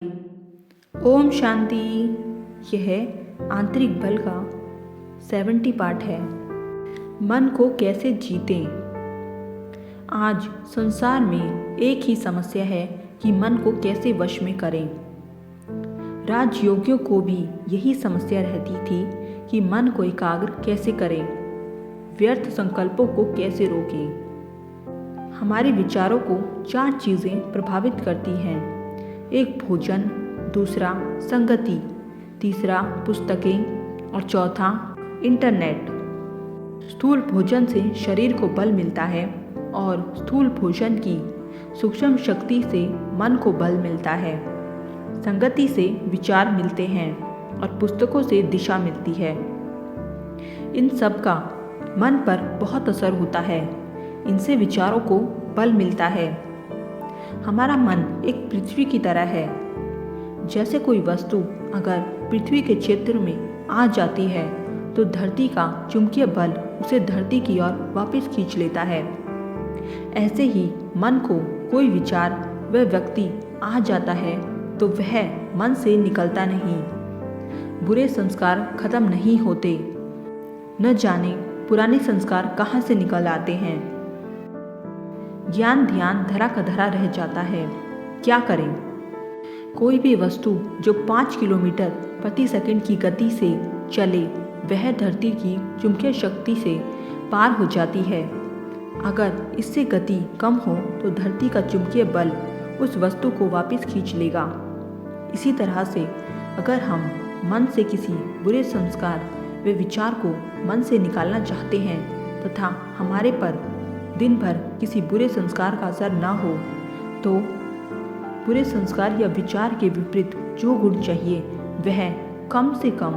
ओम शांति। यह आंतरिक बल का 70 पार्ट है। मन को कैसे जीतें। आज संसार में एक ही समस्या है कि मन को कैसे वश में करें। राजयोगियों को भी यही समस्या रहती थी कि मन को एकाग्र कैसे करें, व्यर्थ संकल्पों को कैसे रोकें। हमारे विचारों को 4 चीज़ें प्रभावित करती हैं। एक भोजन, दूसरा संगति, तीसरा पुस्तकें और चौथा इंटरनेट। स्थूल भोजन से शरीर को बल मिलता है और स्थूल भोजन की सूक्ष्म शक्ति से मन को बल मिलता है। संगति से विचार मिलते हैं और पुस्तकों से दिशा मिलती है। इन सब का मन पर बहुत असर होता है। इनसे विचारों को बल मिलता है। हमारा मन एक पृथ्वी की तरह है। जैसे कोई वस्तु अगर पृथ्वी के क्षेत्र में आ जाती है तो धरती का चुंबकीय बल उसे धरती की ओर वापस खींच लेता है। ऐसे ही मन को कोई विचार व व्यक्ति आ जाता है तो वह मन से निकलता नहीं। बुरे संस्कार खत्म नहीं होते। न जाने पुराने संस्कार कहाँ से निकल आते हैं। ज्ञान ध्यान धरा का धरा रह जाता है। क्या करें। कोई भी वस्तु जो 5 किलोमीटर प्रति सेकंड की गति से चले वह धरती की चुंबकीय शक्ति से पार हो जाती है। अगर इससे गति कम हो तो धरती का चुंबकीय बल उस वस्तु को वापस खींच लेगा। इसी तरह से अगर हम मन से किसी बुरे संस्कार व विचार को मन से निकालना चाहते हैं तथा हमारे पर दिन भर किसी बुरे संस्कार का असर न हो तो बुरे संस्कार या विचार के विपरीत जो गुण चाहिए वह कम से कम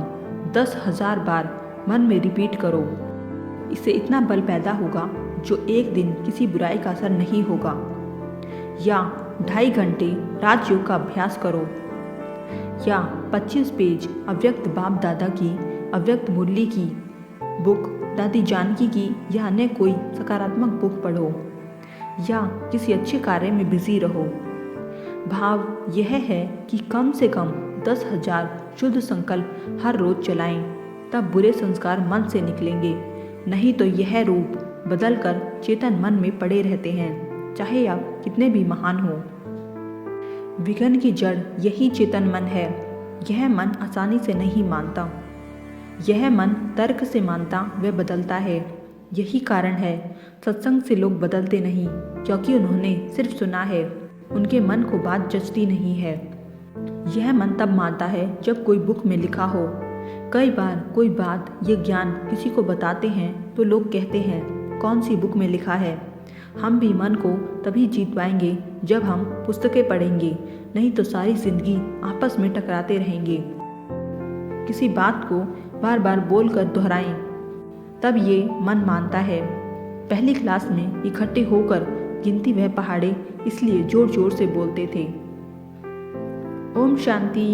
10,000 बार मन में रिपीट करो। इससे इतना बल पैदा होगा जो एक दिन किसी बुराई का असर नहीं होगा। या 2.5 घंटे राजयोग का अभ्यास करो। या 25 पेज अव्यक्त बाप दादा की, अव्यक्त मुरली की बुक, दादी जानकी की या अन्य कोई सकारात्मक बुक पढ़ो। या किसी अच्छे कार्य में बिजी रहो। भाव यह है कि कम से कम 10,000 शुद्ध संकल्प हर रोज चलाएं, तब बुरे संस्कार मन से निकलेंगे। नहीं तो यह रूप बदलकर चेतन मन में पड़े रहते हैं, चाहे आप कितने भी महान हो। विघ्न की जड़ यही चेतन मन है। यह मन आसानी से नहीं मानता। यह मन तर्क से मानता व बदलता है। यही कारण है सत्संग से लोग बदलते नहीं, क्योंकि उन्होंने सिर्फ सुना है। उनके मन को बात जचती नहीं है। यह मन तब मानता है जब कोई बुक में लिखा हो। कई बार कोई बात या ज्ञान किसी को बताते हैं तो लोग कहते हैं कौन सी बुक में लिखा है। हम भी मन को तभी जीत पाएंगे जब हम पुस्तकें पढ़ेंगे, नहीं तो सारी जिंदगी आपस में टकराते रहेंगे। किसी बात को बार बार बोलकर दोहराएं, तब ये मन मानता है। पहली क्लास में इकट्ठे होकर गिनती वह पहाड़े इसलिए जोर जोर से बोलते थे। ओम शांति।